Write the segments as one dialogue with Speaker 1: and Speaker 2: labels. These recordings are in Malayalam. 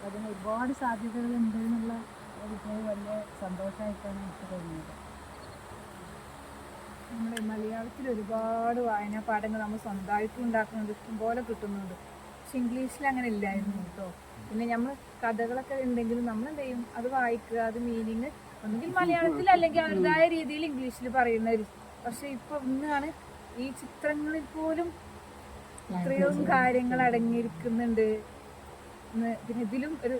Speaker 1: അതിന് ഒരുപാട് സാധ്യതകളുണ്ട് എന്നുള്ള ഒരു വലിയ സന്തോഷമായിട്ടാണ് എനിക്ക് തോന്നുന്നത്.
Speaker 2: നമ്മുടെ മലയാളത്തിൽ ഒരുപാട് വായനാ പാഠങ്ങൾ നമ്മൾ സ്വന്തമായിട്ട് ഉണ്ടാക്കുന്നുണ്ട്, ഇഷ്ടംപോലെ കിട്ടുന്നുണ്ട്. പക്ഷെ ഇംഗ്ലീഷിൽ അങ്ങനെ ഇല്ലായിരുന്നു കേട്ടോ. പിന്നെ നമ്മൾ കഥകളൊക്കെ ഉണ്ടെങ്കിലും നമ്മൾ എന്ത് ചെയ്യും, അത് വായിക്കുക, അത് മീനിങ് ഒന്നുകിൽ മലയാളത്തിൽ അല്ലെങ്കിൽ അവരുടേതായ രീതിയിൽ ഇംഗ്ലീഷിൽ പറയുന്നവർ. പക്ഷെ ഇപ്പൊ ഇന്നാണ് ഈ ചിത്രങ്ങളിൽ പോലും ഇത്രയും കാര്യങ്ങൾ അടങ്ങിയിരിക്കുന്നുണ്ട്. പിന്നെ ഇതിലും ഒരു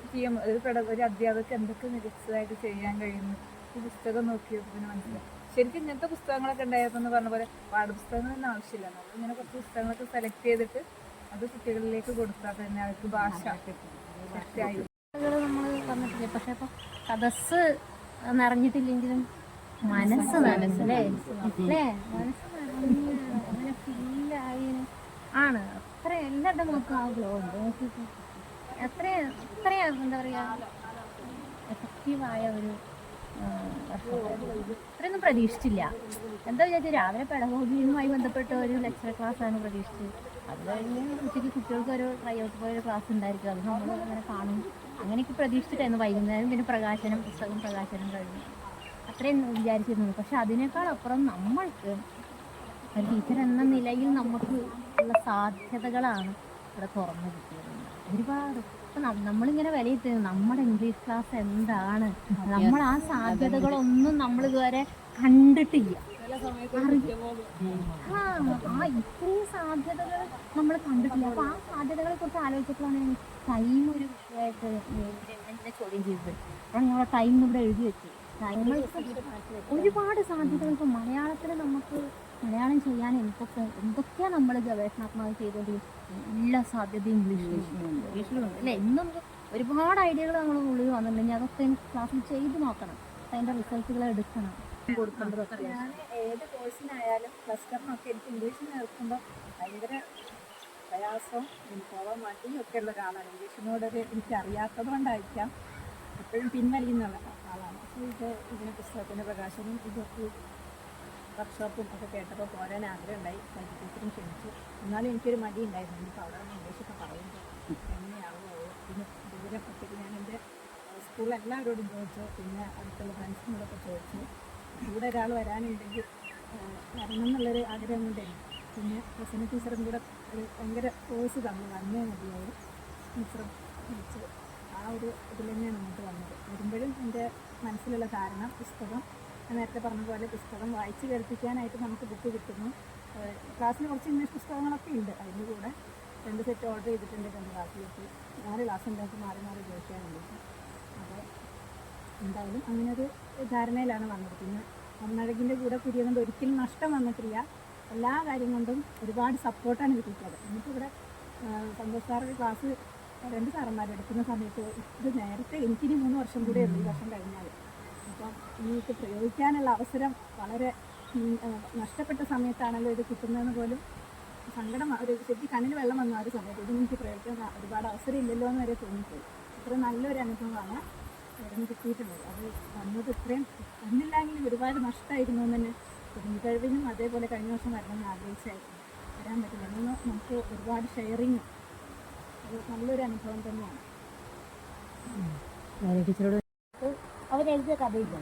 Speaker 2: അധ്യാപകർക്ക് എന്തൊക്കെ മികച്ചതായിട്ട് ചെയ്യാൻ കഴിയുന്നു ഈ പുസ്തകം നോക്കിയപ്പോൾ പിന്നെ മനസ്സിലായി. ശരിക്കും ഇങ്ങനത്തെ പുസ്തകങ്ങളൊക്കെ ഉണ്ടായപ്പോൾ എന്ന് പറഞ്ഞ പോലെ പാഠപുസ്തകങ്ങളൊന്നും ആവശ്യമില്ല. നമ്മളിങ്ങനെ കുറച്ച് പുസ്തകങ്ങളൊക്കെ സെലക്ട് ചെയ്തിട്ട് അത് കുട്ടികളിലേക്ക് കൊടുത്താൽ തന്നെ അവർക്ക് ഭാഷ സെറ്റായി.
Speaker 1: നമ്മൾ പറഞ്ഞിട്ടില്ലേ, പക്ഷെ ഇപ്പൊ സദസ് നിറഞ്ഞിട്ടില്ലെങ്കിലും മനസ്സ് നിറഞ്ഞല്ലേ, അല്ലേ? മനസ്സ് നിറഞ്ഞ് അങ്ങനെ ഫീലായി ആണ്. അത്ര എല്ലാവരുടെ മുഖത്തും ആ ഗ്ലോ ഉണ്ട്. നോക്കിയിട്ട് അത്രയും എന്താ പറയുക, എഫക്റ്റീവായ ഒരു അത്രയൊന്നും പ്രതീക്ഷിച്ചില്ല. എന്താ വിചാരിച്ചാൽ രാവിലെ പെഡഗോഗിയുമായി ബന്ധപ്പെട്ട ഒരു ലെക്ചർ ക്ലാസ്സാണ് പ്രതീക്ഷിച്ചത്. അത് കഴിഞ്ഞ് ഉച്ചയ്ക്ക് കുട്ടികൾക്ക് ഒരു ട്രൈഔട്ട് പോയൊരു ക്ലാസ് ഉണ്ടായിരിക്കും, അത് നമ്മൾ അങ്ങനെ കാണും. അങ്ങനെയൊക്കെ പ്രതീക്ഷിച്ചിട്ടായിരുന്നു. വൈകുന്നേരം പിന്നെ പുസ്തകം പ്രകാശനം കഴിഞ്ഞു, അത്രയും വിചാരിച്ചിരുന്നു. പക്ഷെ അതിനേക്കാൾ അപ്പുറം നമ്മൾക്ക് ഒരു ടീച്ചർ എന്ന നിലയിൽ നമുക്ക് ഉള്ള സാധ്യതകളാണ് ഇവിടെ തുറന്നു കിട്ടിയത്. ഒരുപാട് ഇപ്പം നമ്മളിങ്ങനെ വിലയിരുത്തുന്നത് നമ്മുടെ ഇംഗ്ലീഷ് ക്ലാസ് എന്താണ്, നമ്മൾ ആ സാധ്യതകളൊന്നും നമ്മൾ ഇതുവരെ കണ്ടിട്ടില്ല. ഇത്രയും സാധ്യതകൾ നമ്മൾ കണ്ടിട്ടില്ല. അപ്പോൾ ആ സാധ്യതകളെ കുറിച്ച് ആലോചിച്ചപ്പോഴാണ് ടൈം ഒരു വിഷയമായിട്ട് എന്നെ ചോദ്യം ചെയ്തത്. അപ്പോൾ ഞങ്ങളുടെ ടൈം ഇവിടെ എഴുതി വെച്ചു. ഒരുപാട് സാധ്യതകൾ ഇപ്പോൾ മലയാളത്തിൽ നമുക്ക് മലയാളം ചെയ്യാൻ എന്തൊക്കെയാണ് നമ്മൾ ഗവേഷണാത്മകമായി ചെയ്തുകൊണ്ടിരിക്കുന്നത്. എല്ലാ സാധ്യതയും ഇംഗ്ലീഷിലുണ്ട് അല്ലേ? ഇന്നും ഒരുപാട് ഐഡിയകൾ നമ്മൾ ഉള്ളിൽ വന്നിട്ടുണ്ടെങ്കിൽ അതൊക്കെ ക്ലാസ്സിൽ ചെയ്ത് നോക്കണം, അതിൻ്റെ റിസൾട്ടുകൾ എടുക്കണം, കൊടുക്കേണ്ടതൊക്കെ.
Speaker 2: ഞാൻ ഏത് കോഴ്സിനായാലും ക്ലസ്റ്ററിനൊക്കെ എനിക്ക് ഇംഗ്ലീഷിൽ കേൾക്കുമ്പോൾ ഭയങ്കര പ്രയാസവും പോകാൻ മടിയും ഒക്കെ ഉള്ള ഒരാളാണ്. ഇംഗ്ലീഷിനോടൊരു എനിക്ക് അറിയാത്തത് കൊണ്ടായിരിക്കാം എപ്പോഴും പിൻവലിക്കുന്ന ആളാണ്. അപ്പോൾ ഇതിനെ പുസ്തകത്തിൻ്റെ പ്രകാശനം ഇതൊക്കെ വർക്ക്ഷോപ്പും ഒക്കെ കേട്ടപ്പോൾ പോരാൻ ആഗ്രഹം ഉണ്ടായി. ടീച്ചറും ക്ഷണിച്ചു. എന്നാലും എനിക്കൊരു മടി ഉണ്ടായിരുന്നു. എനിക്ക് അവിടെ നിന്ന് ഇംഗ്ലീഷൊക്കെ പറയുമ്പോൾ എങ്ങനെയാവുമോ. പിന്നെ ഇതിനെപ്പറ്റി ഞാൻ എൻ്റെ സ്കൂളിൽ എല്ലാവരോടും ചോദിച്ചു, പിന്നെ അടുത്തുള്ള ഫ്രണ്ട്സിനോടൊക്കെ ചോദിച്ചു. കൂടെ ഒരാൾ വരാനുണ്ടെങ്കിൽ വരണം എന്നുള്ളൊരു ആഗ്രഹം കൊണ്ടായിരുന്നു. പിന്നെ പ്രസന്ന ടീച്ചറും കൂടെ ഒരു ഭയങ്കര കോഴ്സ് തന്നു, വന്നേ മതിയാവും ടീച്ചറും വിളിച്ച് ആ ഒരു ഇതിൽ തന്നെയാണ് മുന്നോട്ട് വന്നത്. വരുമ്പോഴും എൻ്റെ മനസ്സിലുള്ള ധാരണ പുസ്തകം, നേരത്തെ പറഞ്ഞ പോലെ പുസ്തകം വായിച്ച് കേൾപ്പിക്കാനായിട്ട് നമുക്ക് ബുക്ക് കിട്ടുന്നു. ക്ലാസ്സിൽ കുറച്ച് ഇംഗ്ലീഷ് പുസ്തകങ്ങളൊക്കെ ഉണ്ട്. അതിൻ്റെ കൂടെ 2 സെറ്റ് ഓർഡർ ചെയ്തിട്ടുണ്ട്. 2 ക്ലാസ്സിലേക്ക് 4 ക്ലാസ് ഉണ്ടാക്കി മാറി ഉപയോഗിക്കാൻ വേണ്ടിയിട്ട്. അപ്പോൾ എന്തായാലും അങ്ങനൊരു ധാരണയിലാണ് വന്നത്. പിന്നെ ഒന്നഴകിൻ്റെ കൂടെ കുരിയുന്നത് ഒരിക്കലും നഷ്ടം വന്നിട്ടില്ല. എല്ലാ കാര്യം കൊണ്ടും ഒരുപാട് സപ്പോർട്ടാണ് കിട്ടിയത്. എനിക്കിവിടെ സന്തോഷ് സാറിൻ്റെ ക്ലാസ് 2 സാറന്മാർ എടുക്കുന്ന സമയത്ത് ഇത് നേരത്തെ എനിക്കിനി 3 വർഷം കൂടെ ഉള്ളൂ, ഈ വർഷം കഴിഞ്ഞാൽ. അപ്പം എനിക്ക് പ്രയോഗിക്കാനുള്ള അവസരം വളരെ നഷ്ടപ്പെട്ട സമയത്താണല്ലോ ഇത് കിട്ടുന്നതെന്ന് പോലും സങ്കടം, ഒരു ശരിക്കും കണ്ണിന് വെള്ളം വന്ന ആ ഒരു സമയത്ത് എനിക്ക് പ്രയോഗിക്കാൻ ഒരുപാട് അവസരം ഇല്ലല്ലോ എന്ന് വരെ തോന്നിപ്പോയി. ഇത്ര നല്ലൊരു അനുഭവമാണ് ഇവിടുന്ന് കിട്ടിയിട്ടുള്ളത്. അത് വന്നത് ഇത്രയും ഒന്നില്ലെങ്കിലും ഒരുപാട് നഷ്ടമായിരുന്നു എന്ന് തന്നെ കുഞ്ഞുകഴിവിനും അതേപോലെ കഴിഞ്ഞ വർഷം വരണമെന്ന് ആഗ്രഹിച്ചായിരുന്നു. വരാൻ പറ്റില്ല. അന്ന് നമുക്ക് ഒരുപാട് ഷെയറിങ്, അത് നല്ലൊരു അനുഭവം തന്നെയാണ്.
Speaker 1: ടീച്ചറോട് അവരെഴുതിയ കഥയില്ല,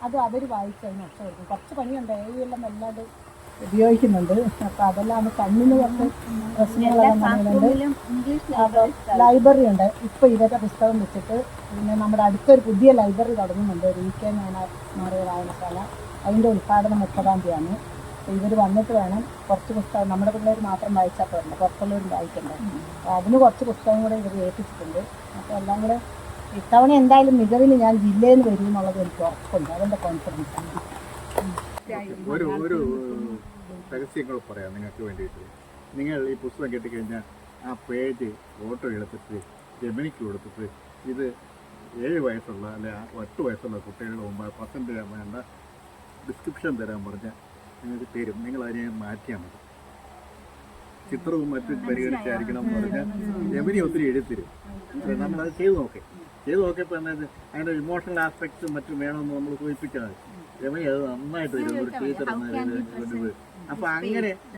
Speaker 1: അത് അവർ വായിച്ചതിന് ഒച്ച കൊടുക്കും. കുറച്ച് പണിയുണ്ട്, എല്ലാം വല്ലാണ്ട് ഉപയോഗിക്കുന്നുണ്ട്. അപ്പോൾ അതെല്ലാം കണ്ണിന് കുറച്ച് പ്രശ്നങ്ങളുണ്ട്. അപ്പോൾ ലൈബ്രറി ഉണ്ട്. ഇപ്പോൾ ഇവരുടെ പുസ്തകം വെച്ചിട്ട് പിന്നെ നമ്മുടെ അടുത്തൊരു പുതിയ ലൈബ്രറി തുടങ്ങുന്നുണ്ട്, VK മെമ്മോറിയൽ വായനശാല. അതിൻ്റെ ഉദ്ഘാടനം 30-ാം തീയതിയാണ്. അപ്പോൾ ഇവർ വന്നിട്ട് വേണം കുറച്ച് പുസ്തകം, നമ്മുടെ പിള്ളേർ മാത്രം വായിച്ചാൽ പോരണ്ട, പുറത്തുള്ളവരും വായിക്കണ്ടേ. അപ്പോൾ അതിന് കുറച്ച് പുസ്തകം കൂടെ ഇവർ ഏൽപ്പിച്ചിട്ടുണ്ട്. അപ്പോൾ എല്ലാം കൂടെ ഇത്തവണ എന്തായാലും മികവിന് ഞാൻ ജില്ലയിൽ നിന്ന് വരും എന്നുള്ളത് എനിക്ക് ഉറപ്പുണ്ട്. അതിൻ്റെ കോൺഫിഡൻസ് ആണ്.
Speaker 3: ഒരു രഹസ്യങ്ങൾ പറയാം നിങ്ങൾക്ക് വേണ്ടിയിട്ട്. നിങ്ങൾ ഈ പുസ്തകം കിട്ടിക്കഴിഞ്ഞാൽ ആ പേജ് ഫോട്ടോ എടുത്തിട്ട് ജെമിനിക്ക് കൊടുത്തിട്ട് ഇത് 7 വയസ്സുള്ള അല്ലെ 8 വയസ്സുള്ള കുട്ടികളുടെ മുമ്പ് പ്രസൻറ്റ് ചെയ്യാൻ വേണ്ട ഡിസ്ക്രിപ്ഷൻ തരാൻ പറഞ്ഞാൽ നിങ്ങൾക്ക് തരും. നിങ്ങൾ അതിനെ മാറ്റിയാൽ മതി. ചിത്രവും മറ്റും പരിഗണിച്ചായിരിക്കണം എന്ന് പറഞ്ഞാൽ ജെമിനി ഒത്തിരി എഴുതിത്തരും. നമ്മളത് ചെയ്ത് നോക്കിയപ്പോൾ തന്നെ അതിൻ്റെ ഇമോഷണൽ ആസ്പെക്ട്സും മറ്റും വേണമെന്ന് നമ്മൾ സൂചിപ്പിച്ചാൽ മതി. ജെമിനി അത് നന്നായിട്ട് വരും, ഒരു ടീച്ചർ എന്ന രീതിയിൽ. അപ്പോൾ അങ്ങനെ